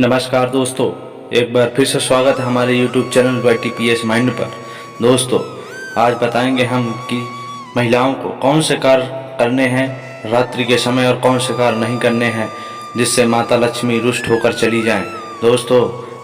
नमस्कार दोस्तों, एक बार फिर से स्वागत है हमारे YouTube चैनल YTPS माइंड पर। दोस्तों, आज बताएंगे हम कि महिलाओं को कौन से कार्य करने हैं रात्रि के समय और कौन से कार्य नहीं करने हैं जिससे माता लक्ष्मी रुष्ट होकर चली जाएं। दोस्तों,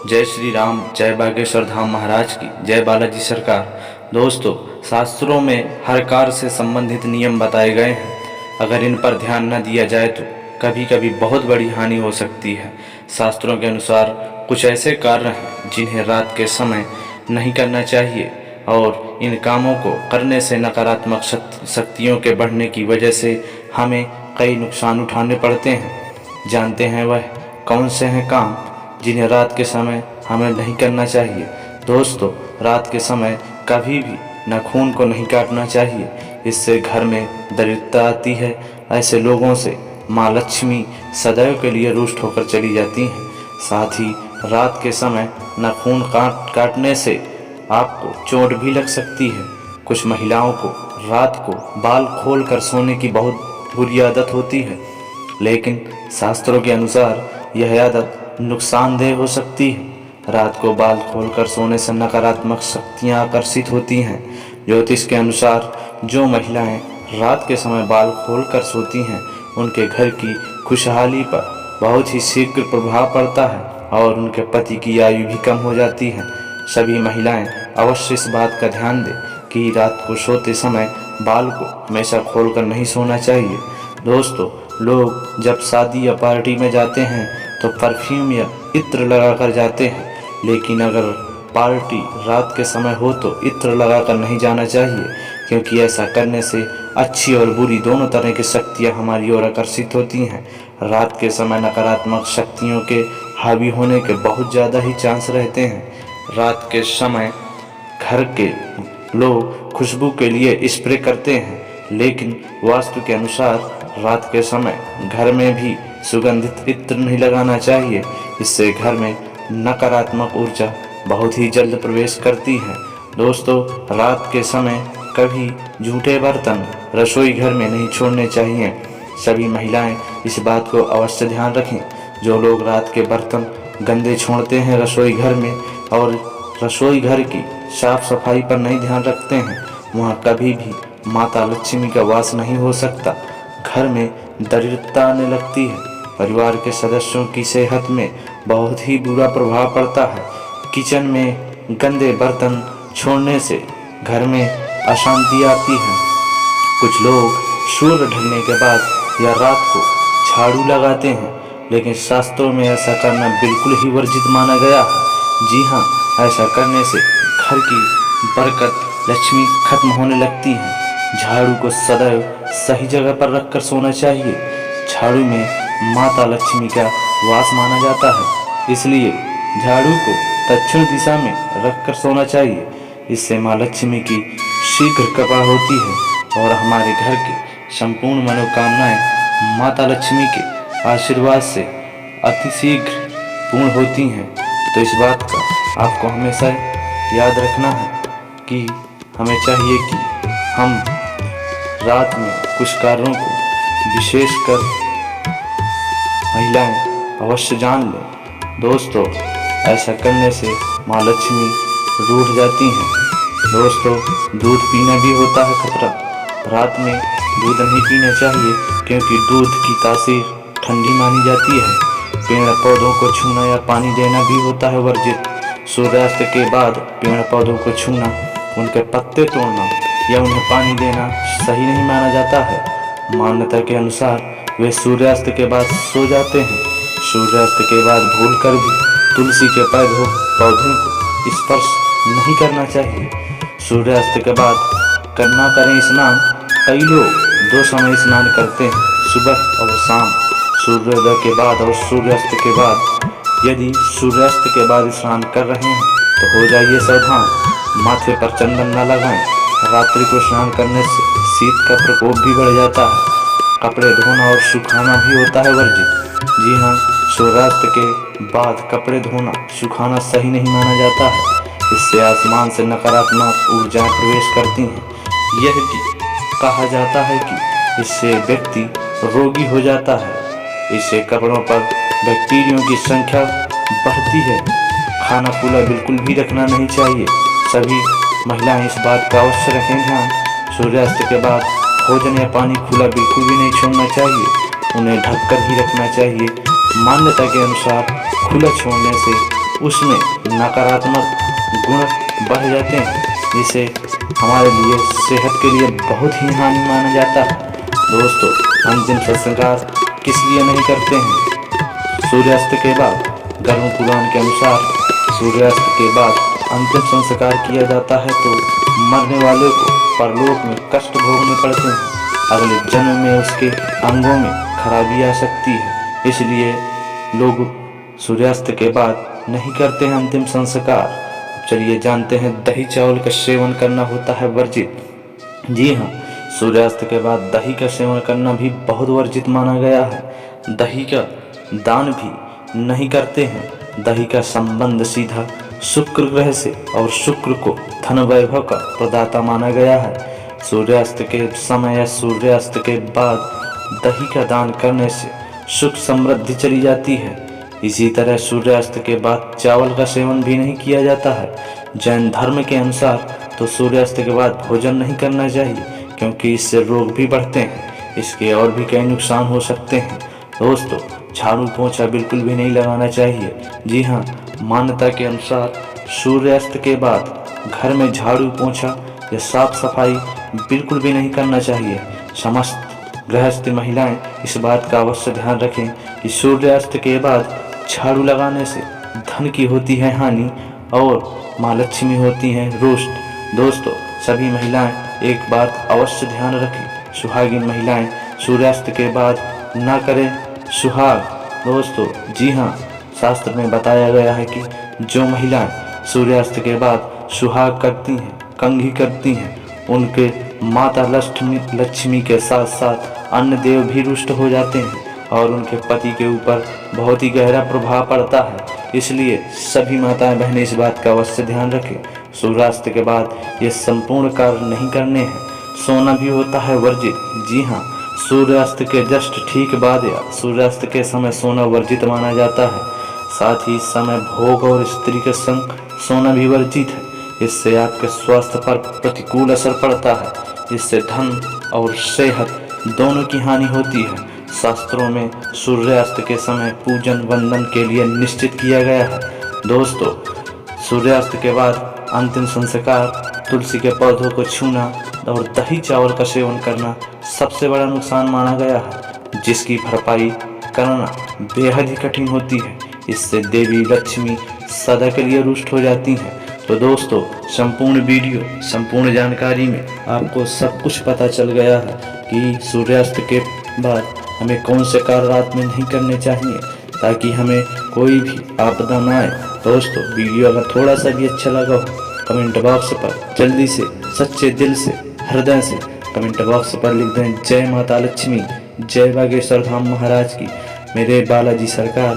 जय श्री राम, जय बागेश्वर धाम महाराज की, जय बालाजी सरकार। दोस्तों, शास्त्रों में हर कार्य से संबंधित नियम बताए गए हैं। अगर इन पर ध्यान न दिया जाए तो कभी कभी बहुत बड़ी हानि हो सकती है। शास्त्रों के अनुसार कुछ ऐसे कार्य हैं जिन्हें रात के समय नहीं करना चाहिए और इन कामों को करने से नकारात्मक शक्तियों के बढ़ने की वजह से हमें कई नुकसान उठाने पड़ते हैं। जानते हैं वह कौन से हैं काम जिन्हें रात के समय हमें नहीं करना चाहिए। दोस्तों, रात के समय कभी भी नाखून को नहीं काटना चाहिए, इससे घर में दरिद्रता आती है। ऐसे लोगों से माँ लक्ष्मी सदैव के लिए रुष्ट होकर चली जाती हैं। साथ ही रात के समय नाखून काटने से आपको चोट भी लग सकती है। कुछ महिलाओं को रात को बाल खोलकर सोने की बहुत बुरी आदत होती है, लेकिन शास्त्रों के अनुसार यह आदत नुकसानदेह हो सकती है। रात को बाल खोलकर सोने से नकारात्मक शक्तियाँ आकर्षित होती हैं। ज्योतिष के अनुसार जो महिलाएं रात के समय बाल खोलकर सोती हैं उनके घर की खुशहाली पर बहुत ही शीघ्र प्रभाव पड़ता है और उनके पति की आयु भी कम हो जाती है। सभी महिलाएं अवश्य इस बात का ध्यान दें कि रात को सोते समय बाल को हमेशा खोलकर नहीं सोना चाहिए। दोस्तों, लोग जब शादी या पार्टी में जाते हैं तो परफ्यूम या इत्र लगाकर जाते हैं, लेकिन अगर पार्टी रात के समय हो तो इत्र लगाकर नहीं जाना चाहिए, क्योंकि ऐसा करने से अच्छी और बुरी दोनों तरह की शक्तियाँ हमारी ओर आकर्षित होती हैं। रात के समय नकारात्मक शक्तियों के हावी होने के बहुत ज़्यादा ही चांस रहते हैं। रात के समय घर के लोग खुशबू के लिए स्प्रे करते हैं, लेकिन वास्तु के अनुसार रात के समय घर में भी सुगंधित इत्र नहीं लगाना चाहिए। इससे घर में नकारात्मक ऊर्जा बहुत ही जल्द प्रवेश करती है। दोस्तों, रात के समय कभी झूठे बर्तन रसोई घर में नहीं छोड़ने चाहिए। सभी महिलाएं इस बात को अवश्य ध्यान रखें। जो लोग रात के बर्तन गंदे छोड़ते हैं रसोई घर में और रसोई घर की साफ सफाई पर नहीं ध्यान रखते हैं, वहाँ कभी भी माता लक्ष्मी का वास नहीं हो सकता। घर में दरिद्रता आने लगती है। परिवार के सदस्यों की सेहत में बहुत ही बुरा प्रभाव पड़ता है। किचन में गंदे बर्तन छोड़ने से घर में अशांति आती है। कुछ लोग सूर्य ढलने के बाद या रात को झाड़ू लगाते हैं, लेकिन शास्त्रों में ऐसा करना बिल्कुल ही वर्जित माना गया है। जी हाँ, ऐसा करने से घर की बरकत लक्ष्मी खत्म होने लगती है। झाड़ू को सदैव सही जगह पर रखकर सोना चाहिए। झाड़ू में माता लक्ष्मी का वास माना जाता है, इसलिए झाड़ू को दक्षिण दिशा में रखकर सोना चाहिए। इससे माँ लक्ष्मी की शीघ्र कृपा होती है और हमारे घर की संपूर्ण मनोकामनाएं माता लक्ष्मी के आशीर्वाद से अतिशीघ्र पूर्ण होती हैं। तो इस बात का आपको हमेशा याद रखना है कि हमें चाहिए कि हम रात में कुछ कार्यों को विशेषकर महिलाएं अवश्य जान लें। दोस्तों, ऐसा करने से माँ लक्ष्मी रूठ जाती हैं। दोस्तों, दूध पीना भी होता है खतरा। रात में दूध नहीं पीना चाहिए, क्योंकि दूध की तासीर ठंडी मानी जाती है। पेड़ पौधों को छूना या पानी देना भी होता है वर्जित। सूर्यास्त के बाद पेड़ पौधों को छूना, उनके पत्ते तोड़ना या उन्हें पानी देना सही नहीं माना जाता है। मान्यता के अनुसार वे सूर्यास्त के बाद सो जाते हैं। सूर्यास्त के बाद भूलकर भी तुलसी के पौधों को स्पर्श नहीं करना चाहिए। सूर्यास्त के बाद करना करें स्नान। कई लोग दो समय स्नान करते हैं, सुबह और शाम, सूर्योदय के बाद और सूर्यास्त के बाद। यदि सूर्यास्त के बाद स्नान कर रहे हैं तो हो जाइए सावधान। माथे पर चंदन न लगाएं। रात्रि को स्नान करने से शीत का प्रकोप भी बढ़ जाता है। कपड़े धोना और सुखाना भी होता है वर्जित। जी हाँ, सूर्यास्त के बाद कपड़े धोना सुखाना सही नहीं माना जाता है। इससे आसमान से नकारात्मक ऊर्जाएं प्रवेश करती हैं। यह भी कहा जाता है कि इससे व्यक्ति रोगी हो जाता है। इससे कपड़ों पर बैक्टीरिया की संख्या बढ़ती है। खाना खुला बिल्कुल भी रखना नहीं चाहिए। सभी महिलाएं इस बात का अवश्य रखें ध्यान। सूर्यास्त के बाद भोजन या पानी खुला बिल्कुल भी नहीं छोड़ना चाहिए, उन्हें ढककर ही रखना चाहिए। मान्यता के अनुसार खुला छोड़ने से उसमें नकारात्मक गुण बढ़ जाते हैं, जिसे हमारे लिए सेहत के लिए बहुत ही हानि माना जाता है। दोस्तों, अंतिम संस्कार किस लिए नहीं करते हैं? सूर्यास्त के बाद धर्म पुराण के अनुसार सूर्यास्त के बाद अंतिम संस्कार किया जाता है तो मरने वाले को परलोक में कष्ट भोगने पड़ते हैं। अगले जन्म में उसके अंगों में खराबी आ सकती है, इसलिए लोग सूर्यास्त के बाद नहीं करते हैं अंतिम संस्कार। चलिए जानते हैं, दही चावल का सेवन करना होता है वर्जित। जी हाँ, सूर्यास्त के बाद दही का सेवन करना भी बहुत वर्जित माना गया है। दही का दान भी नहीं करते हैं। दही का संबंध सीधा शुक्र ग्रह से और शुक्र को धन वैभव का प्रदाता माना गया है। सूर्यास्त के समय या सूर्यास्त के बाद दही का दान करने से सुख समृद्धि चली जाती है। इसी तरह सूर्यास्त के बाद चावल का सेवन भी नहीं किया जाता है। जैन धर्म के अनुसार तो सूर्यास्त के बाद भोजन नहीं करना चाहिए, क्योंकि इससे रोग भी बढ़ते हैं। इसके और भी कई नुकसान हो सकते हैं। दोस्तों, झाड़ू पोंछा बिल्कुल भी नहीं लगाना चाहिए। जी हाँ, मान्यता के अनुसार सूर्यास्त के बाद घर में झाड़ू पोंछा या साफ सफाई बिल्कुल भी नहीं करना चाहिए। समस्त गृहस्थ महिलाएं इस बात का अवश्य ध्यान रखें कि सूर्यास्त के बाद झाड़ू लगाने से धन की होती है हानि और माँ लक्ष्मी होती हैं रुष्ट। दोस्तों, सभी महिलाएं एक बात अवश्य ध्यान रखें, सुहागिन महिलाएं सूर्यास्त के बाद ना करें सुहाग। दोस्तों, जी हाँ, शास्त्र में बताया गया है कि जो महिलाएं सूर्यास्त के बाद सुहाग करती हैं, कंघी करती हैं, उनके माता लक्ष्मी के साथ साथ अन्य देव भी रुष्ट हो जाते हैं और उनके पति के ऊपर बहुत ही गहरा प्रभाव पड़ता है। इसलिए सभी माताएं बहनें इस बात का अवश्य ध्यान रखें, सूर्यास्त के बाद ये संपूर्ण कार्य नहीं करने हैं। सोना भी होता है वर्जित। जी हाँ, सूर्यास्त के जस्ट ठीक बाद या सूर्यास्त के समय सोना वर्जित माना जाता है। साथ ही इस समय भोग और स्त्री के संग सोना भी वर्जित है। इससे आपके स्वास्थ्य पर प्रतिकूल असर पड़ता है। इससे धन और सेहत दोनों की हानि होती है। शास्त्रों में सूर्यास्त के समय पूजन वंदन के लिए निश्चित किया गया है। दोस्तों, सूर्यास्त के बाद अंतिम संस्कार तुलसी के पौधों को छूना और दही चावल का सेवन करना सबसे बड़ा नुकसान माना गया है, जिसकी भरपाई करना बेहद ही कठिन होती है। इससे देवी लक्ष्मी सदा के लिए रुष्ट हो जाती हैं। तो दोस्तों, संपूर्ण वीडियो संपूर्ण जानकारी में आपको सब कुछ पता चल गया है कि सूर्यास्त के बाद हमें कौन से कार्य रात में नहीं करने चाहिए, ताकि हमें कोई भी आपदा न आए। दोस्तों, वीडियो अगर थोड़ा सा भी अच्छा लगा हो, कमेंट बॉक्स पर जल्दी से सच्चे दिल से हृदय से कमेंट बॉक्स पर लिख दें, जय माता लक्ष्मी, जय बागेश्वर धाम महाराज की, मेरे बालाजी सरकार।